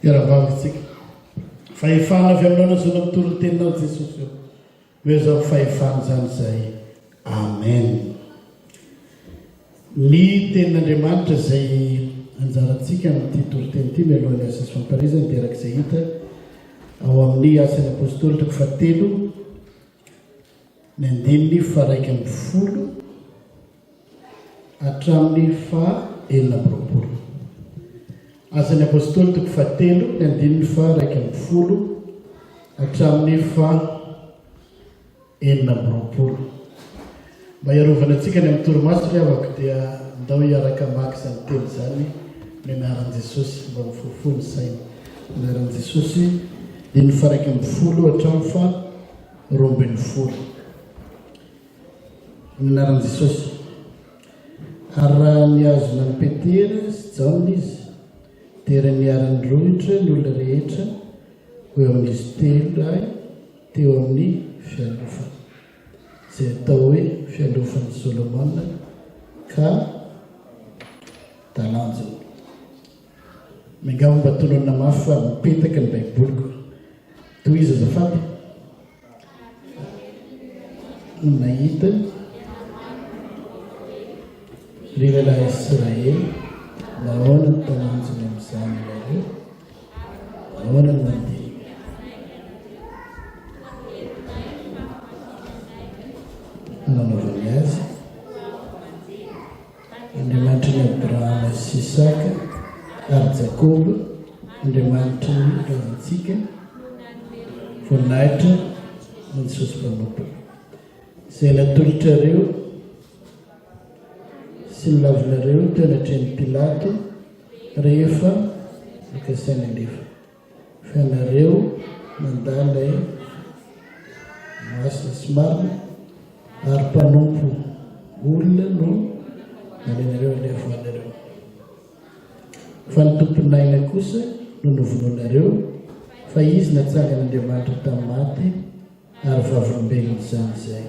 Fiara-bavitsika. Fahefana avy aminao nazona mitoro teninao Jesosy io. Hoe zao fahefana zany zay. Amen. Ny tenin'Andriamanitra zay anjarantsika amin'ity toriteny ity mialohan'ny asa sy famparizana dia arak'izay hita ao amin'ny asan'ny apôstôly toko 7 ny 9:1 hatramin'ny 9:9. Asan'ny apôstôly toko 7 ny 9:1 hatramin'ny 9:9. Mba iarovana antsika ny amin'ny toromaso fiavaka dia ndao hiaraka maka izany teny izany ny anaran'i Jesosy mba mifofony saina. Anaran'i Jesosy 9:1 hatramin'ny 12:20. Ny anaran'i Jesosy. Ary raha niazona ny Petera sy Jaona izy dia raha niarany rohitra ny olona rehetra ho eo amin'izy teo amin'ny fialofana izay atao hoe fialofan'ny Solomona ka talanjona. Mingavo mba tonona mafy fa mipetaka ny baiboliko. Toy izy azafady nahita ry lehilahy Israely nahoana ny talanjona amin'izany ilareo, nahoana ny mandeha. Nanaovany azy Andriamanitra ny Abrahama sy Isaka ary Jakoba, Andriamanitra ny ravintsika voninahitra ny Jesosy mpanompana izay latolotrareo sy nilavinareo teo anatrehan'i Pilato rehefa nikasaina alefa. Fa ianareo mandalay masina sy marina ary mpanompo olona no nalainareo alefa anareo. Fa ny tomponaina kosa no novonoanareo, fa izy natsangan'Andriamanitra tamin'ny maty ary vavolombelona izany izay.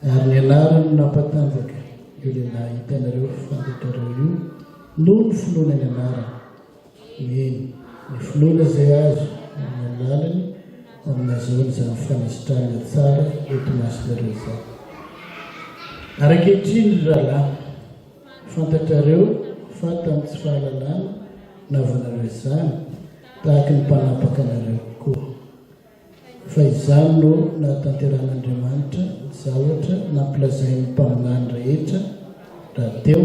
Ary ny anarany no nampatanjaka io lehilahy hitanareo fantatrareo io noho ny finoana ny anarany. Eny, ny finoana izay azo amin'ny lalany amin'azoana izany fanasitrahana tsara eto masonareo izany. Ary ankehitriny ry rahalahy, fantatrareo fa tamin'ny tsy fahalalana navanareo izany tahaka ny mpanapaka anareo koa. Fa izany no nahatanteran'Andriamanitra ny zavatra nampilazain'ny mpaminany rehetra raha teo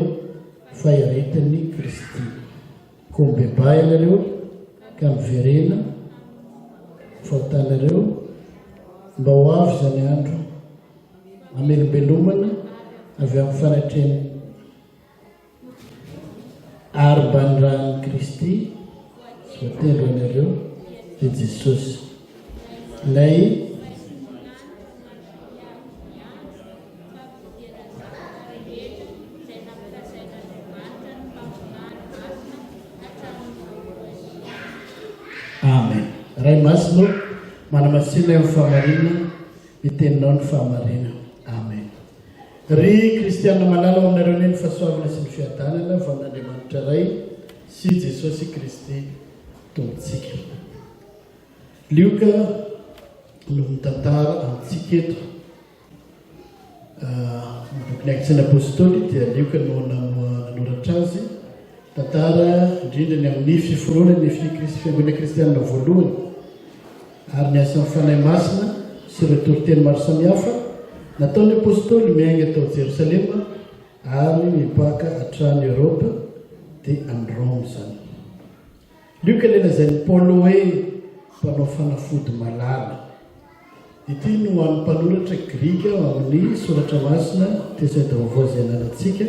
fa hiaretany Kristy. Koa mibebay anareo ka miverena fahotanareo mba ho avy izany andro amelobelomana avy amin'ny fanatrehany ary mba ny rahan'i Kristy sy voatendro anareo dia Jesosy. Lay Amen. Ray masino manamasina eo fahamarina miteninao ny fahamarina. Amen. Ry kristianina malala ao aminareo ny fahasoavana sy ny fiadanana avy amin'Andriamanitra ray sy Jesosy Kristy tompontsika. Lioka no mitantara amintsika eto boky akitsiny apôstôly dia Lioka no nanoratra azy tantara indrindra ny amin'ny fiforoanany fiangonana kristianina voalohany ary ny asan'ny fanahy masina sy ireo toriteny maro samihafa nataon'ny apôstôly miainga tao Jerosalema ary mipaka hatrany Eropa dia any Rome zany. Lioka lelazan'ny Paolo hoe mpanao fanafody malala. Ity no amin'ny mpanoratra Grika amin'ny soratra masina tezaida vaovao izay ananantsika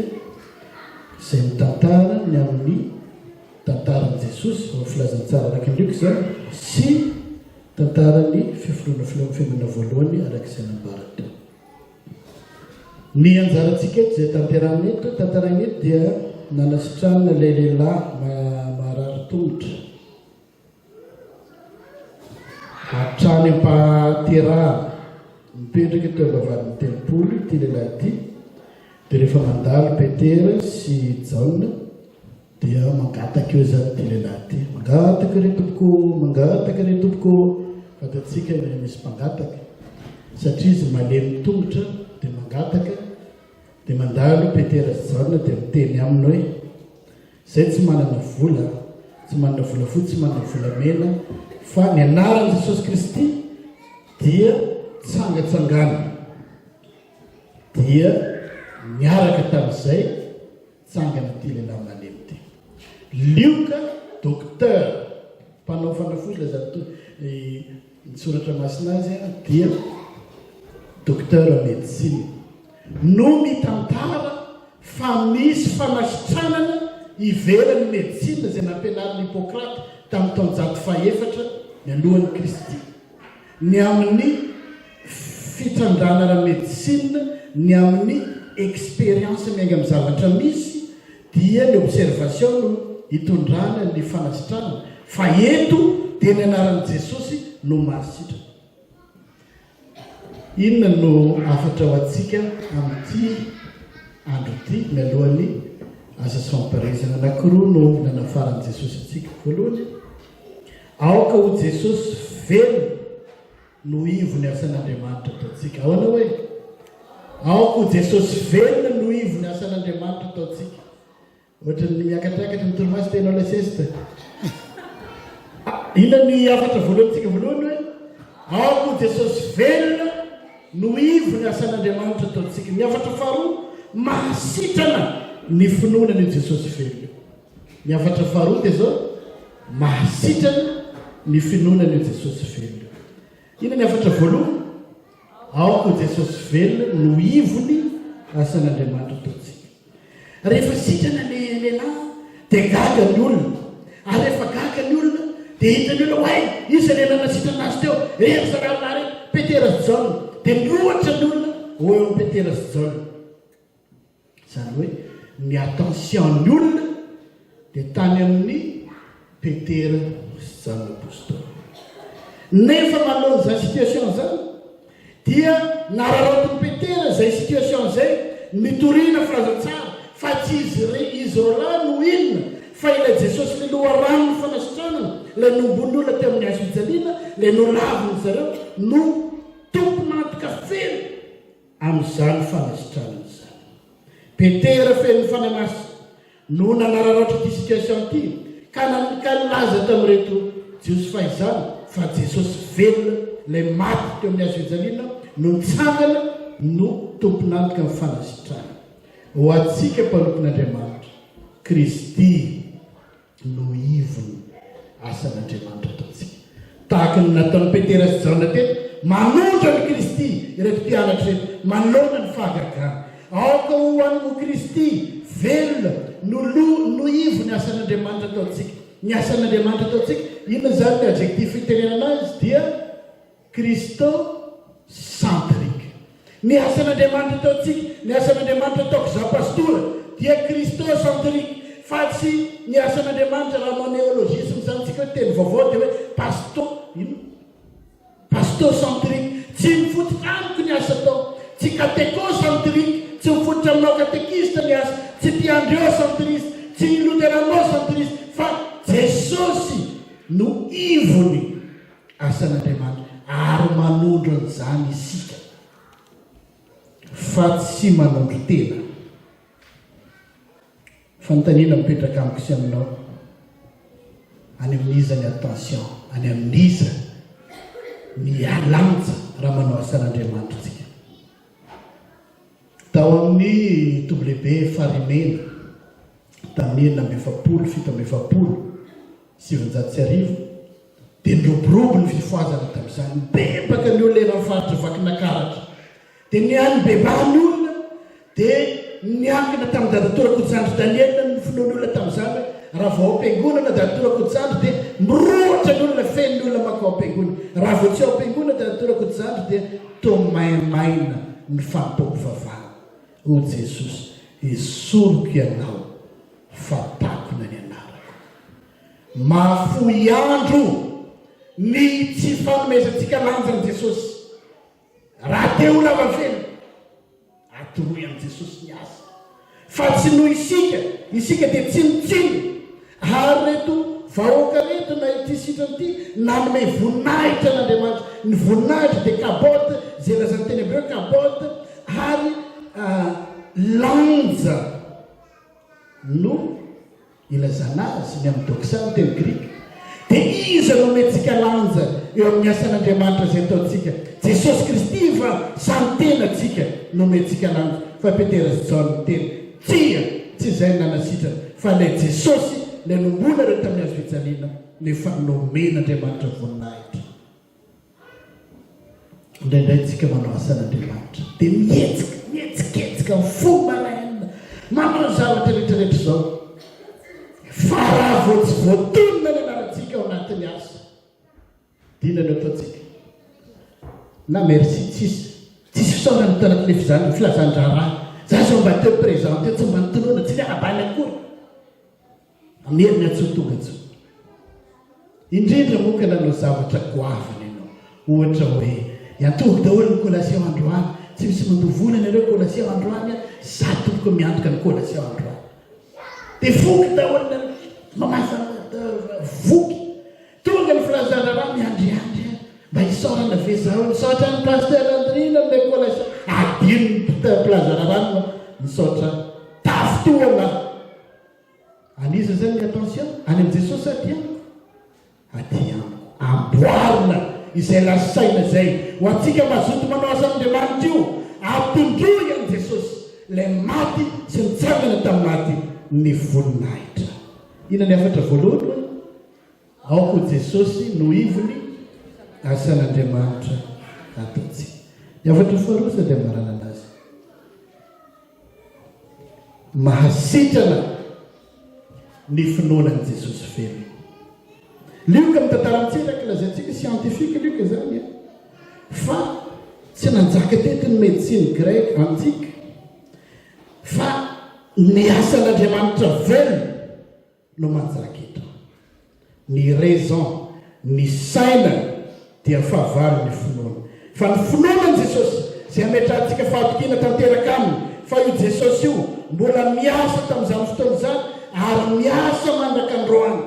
izay mitantara ny amin'ny tantaran'i Jesosy amin'ny filazantsara araka ny Lioka izany sy tantarany fiforoana fiangonana voalohany arak'izay nambaratra. Ny anjarantsika eto izay tantarany eto dia nanasitranana ilay lehilahy marary tongotra hatrany ampahaterahana mipetraka teo am-bavahadin'ny telopolo ity lehilahy ity dia rehefa mandalo Petera sy Jaona dia mangataka eo zany ty lehilahy ty mangataka re tompoko fatatsika misy mpangataka satria izy malemy tongotra dia mangataka dia mandalo Petera sy Jaona dia miteny aminy hoe izay tsy manana vola fotsy tsy manana volamena fa ny anaran'i Jesosy Kristy dia tsangatsangana dia miaraka tamin'izay tsangana ty lehilahy malemy ty lioka docteur mpanao fanafody lazany nisoratra masina azy dia docteur médecine no mitantara fa misy fanasitranana ivelan'ny médecine zay nampianarin'ny Hippocrate tamin'ny taona 104 mialohan'ny Kristy ny amin'ny fitandrana ra médecine ny amin'ny expérience miainga amin'ny zavatra misy dia ny observation no hitondrana ny fanasitrana fa eto dia ny anaran'i Jesosy no marisitrana. Inona no afatra ho antsika amin'ity andro ity mialohan'ny asa samparezana anankiroa no nanafaran'i Jesosy antsika. Voalohany, aoka ho Jesosy velona no ivo ny asan'Andriamanitra ataontsika. Ahoana hoe aoka ho Jesosy velona no ivo ny asan'Andriamanitra ataontsika. Ohatran'ny miakatriakatra ny toromasy tena lesesta. Inona ny afatra voalohantsika voalohany hoe aoka ho Jesosy velona no ivo ny asan'Andriamanitra ataontsika. Ny afatra faharoa, mahasitrana ny finoana ny Jesosy velona. Ny afatra faharoa dia zao, mahasitrana ny finoana ny Jesosy velona. Inona ny afatra voalohany, aoka ho Jesosy velona no ivony asan'Andriamanitra ataontsika. Rehefa sitrana ny lehilahy dia gaga ny olona, ary rehefa gaga ny olona dia hitany olona hoe izy lehilahy nasitrana azy teo ery zaralary Petera sy Jaona dia mirohatra ny olona ho eo amin'ny Petera sy Jaona. Izany hoe ny attention-ny olona dia tany amin'ny Petera sy Jaona apôstôly. Nefa manoloana izany situation zany dia nararaotiny Petera izay situation izay mitoriana firazantsara fa tsy izy roalahy no inona fa ilay Jesosy le loharano ny fanasitranana ilay nombony olona teo amin'ny hazo fijaliana ilay nolaviny zareo no tomponantoka feno amin'izany fanasitranana izany. Petera feno ny fananasa no nanararoatra ity situation ity ka nilaza tamin'ireto jiosy fahizana fa Jesosy velona ilay maty teo amin'ny hazo fijaliana no nitsangana no tomponantoka amin'ny fanasitranana. Ho antsika mpanompon'Andriamanitra, Kristy no ivony asan'Andriamanitra ataontsika. Tahaka ny nataon'ny Petera sy Jaona teny, manondra ny Kristy ireto mpianatra reto, manoloana ny fahagagana. Aoka ho an'o Kristy velona no ivony asan'Andriamanitra ataontsika. Ny asan'Andriamanitra ataontsika, inona zany ny adjectif fitenenana azy dia Christocentrique. Ny asan'Andriamanitra ataontsika, ny asan'Andriamanitra ataoko za pastora dia Christocentrique. Fa tsy ny asan'Andriamanitra raha manéologisme zany tsika hoe teny vaovao dia hoe pastocentrique. Tsy mifototra amiko ny asa atao, tsy catéchocentrique, tsy mifototra aminao catéchiste ny asa, tsy piandriocentriste, tsy luteranocentriste, fa Jesosy no ivony asan'Andriamanitra ary manondro an'izany isika fa tsy manondro tena. Fanontaniana mipetraka amiko sy aminao, any amin'iza ny attention, any amin'iza ny alanja raha manao asan'Andriamanitra tsika. Tao amin'ny WB Farimena tamin'ny 1970 dia ndroborobo ny fifoazana tamin'izany, bebaka ny olona eran'ny faritra vakinakaratra dia ny any bebany olona dia niankina tamin'ny dadatora Kodjandry Daniel ny finoany olona tamin'izany raha vao am-piangonana dadatora Kodjandry dia mirohatra ny olona feno ny olona maka am-piangonana. Raha vao tsy ao am-piangonana dadatora Kodjandry dia tomaina ny fantoko vavahana. O Jesosy, esoroko ianao fatakona ny anarako. Mafoy andro ny tsy fanomezantsika lanjany Jesosy. Raha te ho lava feno, atoroy amin'i Jesosy ny asa. fa tsy noho isika dia tsinitsiny ary reto vahoaka reto na ity sitrany ity nanome voninahitra n'Andriamanitra. Ny voninahitra dia kaboty zay lazany teny abreo kaboty ary lanja no ilazana azy ny amin'ny doksany teny grika. dia iza nomentsika lanja eo amin'ny asan'Andriamanitra zay ataontsika? Jesosy Kristy fa samy tenatsika nomentsika lanja. Fa Petera sy Jaona teny tsia tsy izay nanasitrana fa ilay Jesosy ilay nombona reo tamin'ny azo fijaliana nefa nomen'Andriamanitra voninahitra. Indraindray tsika manao asan'Andriamanitra dia mihetsiketsika fo maraina manao zavatra rehetrarehetra izao fa raha vao tsy voatonona ny anarantsika ao anatin'ny asa dina ny ataontsika na merci tsisy fisaorany tanatile filazan-draharaha za zao mba teo présente tsy mba nitonoana tsy niarabany akory amieriny atsotonga tso indrindra moka nanao zavatra goavana ianao ohatra hoe iantoky daholo ny kolation androany tsy misy mandovolana ireo kolation androany za toboko miantoka ny kolation androany dia voky daholo mamasa voky tonga ny filazan-draharaha miandriandry mba hisaorana ve zaho nisaotra ny pasteur Andrina le kolation adino ny plazararano nisaotra tafitoana aniza zany ny attention any amin'ny Jesosy atianko amboarina izay lasaina zay ho antsika mazoto manao asan'Andriamanitra io ampindroy an' Jesosy lay maty sy nitsangana tamin'ny maty ny voninahitra. Ina ny afatra voalohany aoko Jesosy no ivony asan'Andriamanitra ataontsika. Ny afatra faharoa dia marana anazy mahasitrana ny finoanan'i Jesosy velona. Lioka mitantarantsika lazaintsika scientifique lioka zany fa tsy nanjaka tety ny médecine grecque antique fa ny asan'Andriamanitra velona no manjaka eto. Ny raison ny saina dia fahavalo ny finoana fa ny finoanan'i Jesosy zay ametrahantsika fahatokina tanteraka aminy fa io Jesosy io mbola miasa tamin'izany fotoana zany ary miasa mandaka androany.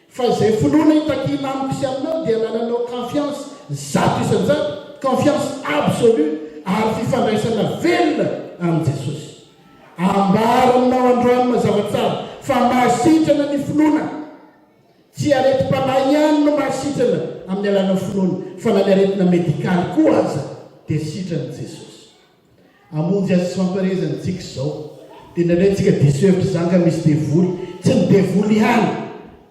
Fa izay finoana hitakina amiko sy aminao dia nananao confiance zato isan'izany, confiance absolue ary fifandraisana velona amin'ny Jesosy. Ambaranao androany mazava tsara fa mahasitrana ny finoana. Tsy areti-panahy ihany no mahasitrana amin'ny alana finoana fa na ny aretina medikaly koa aza dia sitrana Jesosy. Amonjy azy sy famparezantsika izao dia nandrayntsika diso hevitra zanga misy devoly tsy ny devoly ihany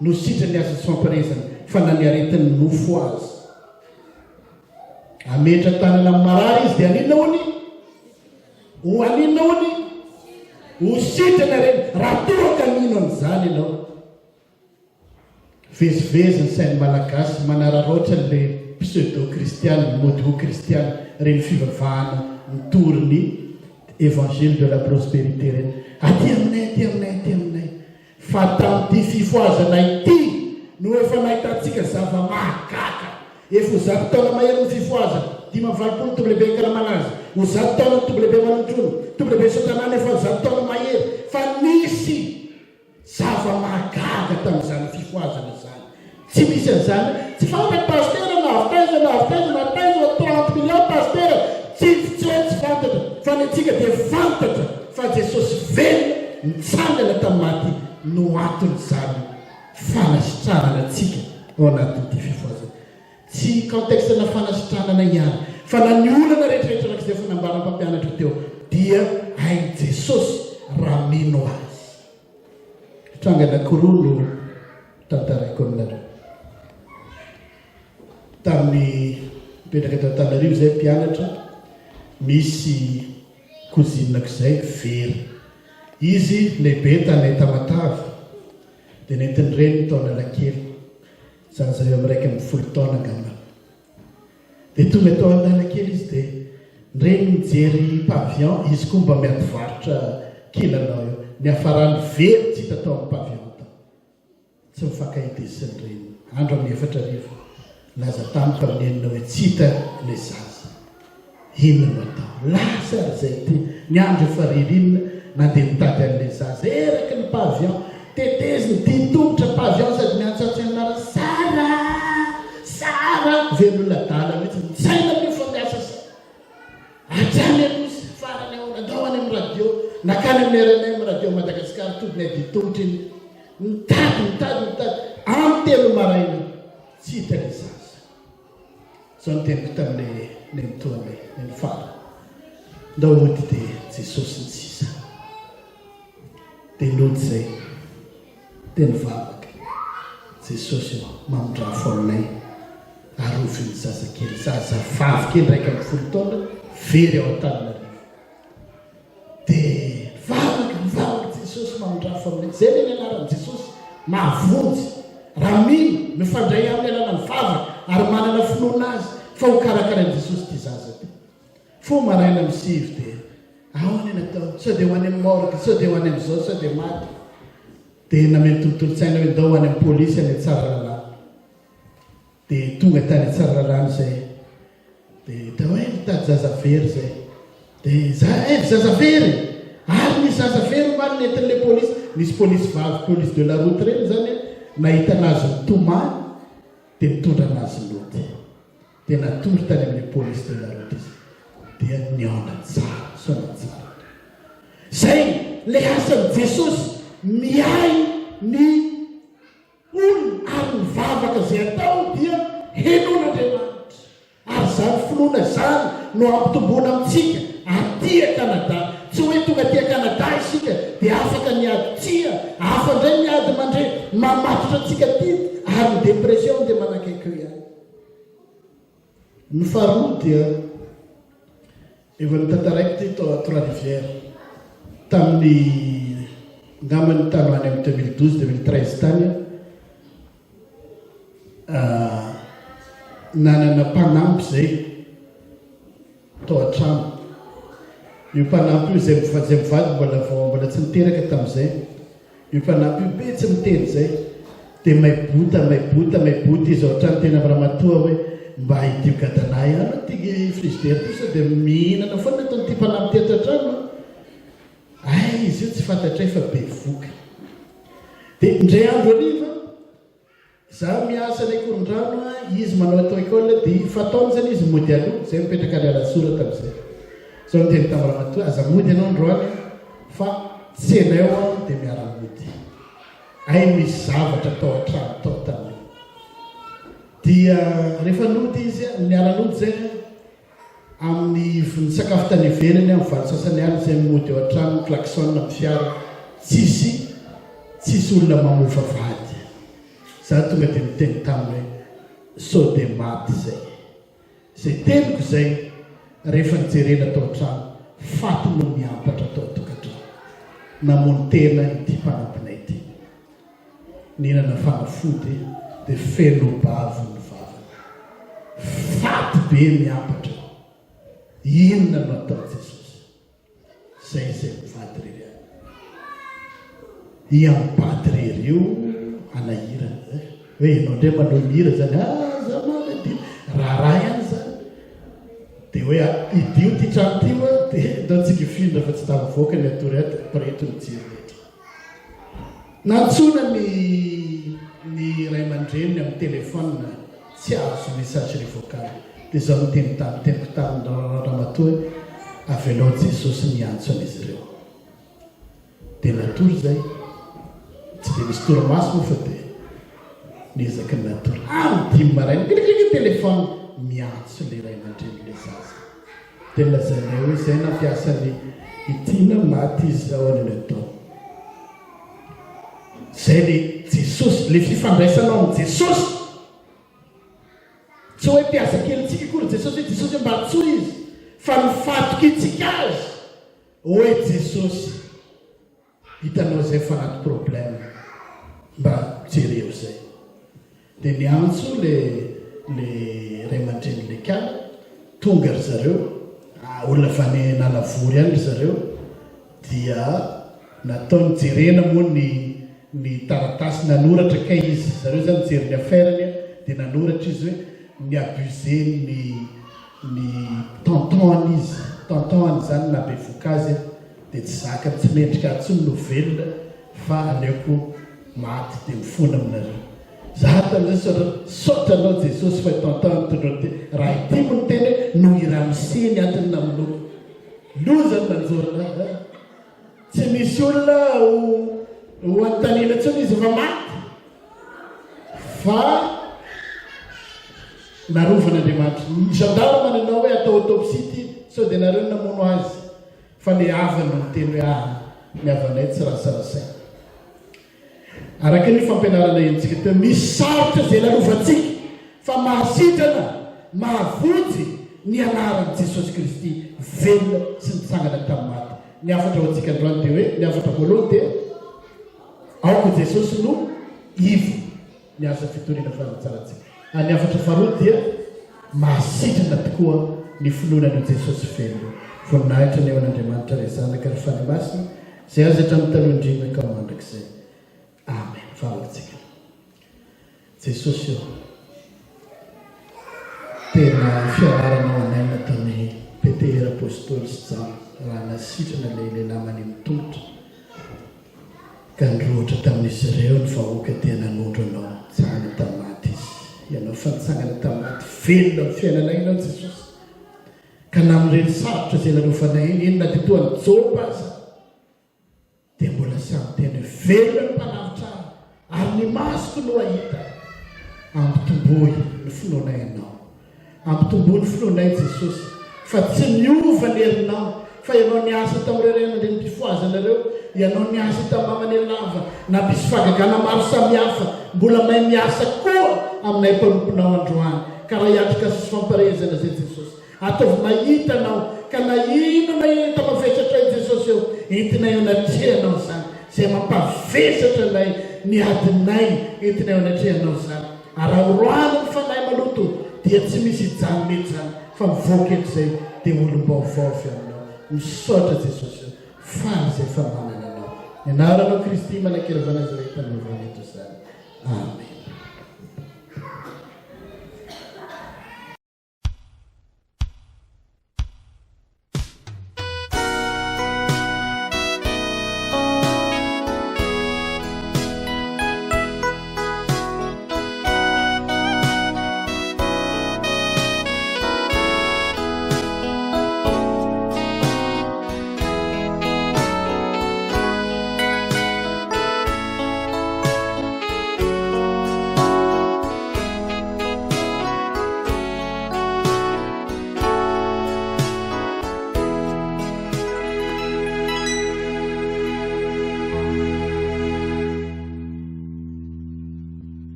no sitrany azy sy famparezana fa na ny aretin'ny nofo azy. Ametra tanana amin'ny marary izy dia aninona hony? Ho aninona hony? Ho sitrana reny raha toaka nino amin'izany ianao. Vezivezy ny sainy malagasy manararoatra le pseudo-kristiane, modo-kristiane reny fivavahana mitoriny évangile de la prospérité reny. Aty aminay fa tamin'ity fifoazana ity no efa nahitantsika zava-mahagaga. Efa ho zato taona mahery ny fifoazana 5 toblebe karamanazy, ho zato taona toblebe manontrono, toblebe satanana efa zato taona mahery fa nisy zava-mahagaga tamin'izany fifoazana zany. Tsy misy an'izany tsy fantatra pasteur navitaiza 30 millions pasteur tsy fantatra fa ny antsika dia fantatra fa Jesosy velona nitsangana tamin'ny maty no aton'izany fanasitranana antsika ao anatin'ity fifoazana. Tsy contexte-na fanasitranana ihany fa na ny olana rehetrarehetra rak'izay efa nambaran'ny mpampianatra teo dia hain'i Jesosy raha mino azy. Tranga anankiroa no tantaraiko aminareo. Tamin'ny petraka tao Antananarivo izay mpianatra misy kozinako izay very. Izy lehibe tanay Tamatavy dia nentin'ny reny taona lankely zany zareo amin'ny 1 taona angamba. Dia tonga tao Analakely izy dia reny mijery pavion, izy koa mba miady varotra kilalao eo. Ny hafarany very tsy hita tao amin'ny pavion tao. Tsy mifankahitesiny reny. Andro amin'ny 4 arivo laza tamiko amin'ny enina hoe tsy hita ilay zaza. Inona no atao? Lasa ry zay ty. Ny andro efa ririnina nandeha mitady an'ilay zaza eraky ny pavion teteziny tia tongotra pavion sady miantsatsy anara sara velona dala mihitsy mitsaina ny fampiasa sa atrany anosy farany aona andao any amin'ny radio nakany amin'ny eranay amin'ny radio Madagasikara todiny aditongotra iny mitady amin'ny telo maraina tsy hita le zaza zao ny teniko tamin'ilay mitoanay ny fara ndao ody dia Jesosy ny sisa dia nody zay dia nivavaka Jesosy mamondra foanay aroviny zazakely zazavavy kely raika amin'ny folo taona very ao Antananarivo dia nivavaka Jesosy mamondra foanay zay ny anaran'i Jesosy mahavonjy raha mino mifandray amin'ny alàna mivavaka ary manana finoana azy fa ho karakaran'i Jesosy ty zaza ty fo maraina misivy dia ahoana natao sao dia ho any amin'ny morgue sao dia ho any amin'izao sao dia maty dia nameny tontolo-tsaina hoe ndao ho any amin'ny polisy any Tsaralalàna dia tonga tany Tsaralalàna zay dia da hoe mitady zazavery zay dia zazavery ary nisy zazavery many nentin'ilay polisy nisy polisy vavy police de la route reny zany nahita anazy mitomany dia mitondra anazy loty dia natory tany amin'ilay police de la route izy dia niona tsara sona tsara zay le asan'i Jesosy miay ny olona ary mivavaka zay atao dia henon'Andriamanitra ary zany finoana zany no ampitomboana amintsika aty Kanada tsy hoe tonga aty Kanada isika dia afaka niady tia afa ndray niady mandray mamatotra antsika ty ary ny depression dia manakaiky ihany ny faharoa dia efa nitantaraiky ty tao Trois-Rivières tamin'ny ngamany tany any amin'ny 2012-2013 tany nanana mpanampy zay tao an-trano io mpanampy io zay mivady mbola tsy niteraka tamin'izay io mpanampy io be tsy miteny zay dia maibota izy ao an-trano tena ramatoa hoe mba hidio gadanay ano ty frigidaire ty sao dia mihinana foana ataony ty mpanampy ty ato-trano izy io tsy fantatray fa be voky dia indray andro ariva za miasa ny koron-drano izy manao atao école dia fataony zany izy mody aloha zay mipetraka Alalasora tamin'izay zao ny teny tamin'ny ramatoa aza mody anao androany fa tsy enay ao dia miara-mody misy zavatra tao an-trano tao tany dia rehefa nody izy miara-nody zay amin'ny sakafo tany ivelany amin'ny valo sasany any zay mody ao an-trano klaxon amin'ny fiara tsisy olona mamofa vady za tonga dia miteny taminy hoe sao dia maty zay teniko zay rehefa nijerena tao an-trano faty no miampatra tao tokantrano namony tena ity mpanampinay ity nihinana fanafody dia feno bavo ny vavany faty be miampatra inona no atao Jesosy zay mivady rery iampady rery io anahirana hoe ianao ndray manao mihira zany za manadi raha ihany zany dia hoe idio ty trano ty dia ndao tsika ifindra fa tsy tamivoaka ny atory ato preto ny jirehetra nantsona ny ray aman-dreniny amin'ny telefôna tsy azo message vocal dia zao teniko tamin'ny ramatoa avelao Jesosy niantso an'izy ireo dia natory zay tsy dia misy torimaso moa fa dia niezaky ny natory dimy maraina kilikiliky telefôna miantso le ray aman-dreny le zaza dia lazanay hoe zay nampiasany itina maty izy ao any atao zay le Jesosy le fifandraisanao amin'ny Jesosy tsy hoe mpiasa kelyntsika kory Jesosy hoe Jesosy mba tsoa izy fa mifatoky itsika azy hoe Jesosy hitanao zay fa anaty problème mba jereo zay dia niantso le ray aman-dreny le kala tonga ry zareo olona fa ny nalavory any ry zareo dia nataony jerena moa ny taratasy nanoratra ka izy zareo zany mijery ny affairany dia nanoratra izy hoe niabuse ny tonton izy tonton zany nabe vokazy dia tsy zaka tsy mendrika tsy novelona fa aleoko maty dia mifona aminareo. Za tamin'izay saotra anao Jesosy fa tantany tondraty raha ity mo ny teny no iramseny antony namiloko loza nanjorana tsy misy olona ho antanina tsony izy fa maty fa narovan'Andriamanitra. Ny gendarme mananao hoe atao autopsie ity sao dia nareo namono azy fa le avany no teny hoe ny avanay tsy rasarasaina. Araka ny fampianarana entsika teo misy sarotra izay larovantsika fa mahasitrana mahavonjy ny anaran'i Jesosy Kristy velona sy nitsangana tamin'ny maty. Ny afatra ho antsika androany dia hoe ny afatra voalohany dia aoko Jesosy no ivo ny asa fitoriana fahatsaratsika. Ny afatra faharoa dia mahasitrana tokoa ny finoanan'i Jesosy velona. Voninahitra ny eo an'Andriamanitra ry zanaka ry fany masina izay azy hatramin'ny talohan-driny ka mandrakizay. Amen. Fahatsika. Jesosy io tena fiararanao anay nataon'ny Petera apôstôly sy Jana raha nasitrana ilay lehilahy manimo tongotra ka nrohatra tamin'izy ireo ny vahoaka dia nanondro anao tsangana tamin'ny maty izy. Ianao fantsangana tamin'ny maty velona amin'ny fiainanay ianao Jesosy. Ka na amin'ireny sarotra izay larovanay iny na dia toa ny jopa aza dia mbola samy tena velona ny mpanavitra ary ny masoko no ahita. Ampitomboy ny finoanay ianao, ampitomboy ny finoanay Jesosy fa tsy miova ny herinao fa ianao niasa tamin'ireo ray aman-dreny mpifoazanareo, ianao niasa tamin'ny mamany lava na mpisy fagagana maro samihafa mbola mahay miasa koa aminay mpanomponao androany. Ka raha hiatrika sy famparezana zay Jesosy ataovy mahita anao ka na ino na enta mavesatra i Jesosy eo entinay eo anatrehanao zany izay mampavesatra anay ny adinay entinay eo anatrehanao zany. Araoroano ny fanahy maloto dia tsy misy ijany mety zany fa mivoaka etr'izay dia olom-baovavy aminao. Misaotra Jesosy eo faly izay famanana anao. Ny anaranao Kristy manankery vanazareta ny vaneto zany. Amen.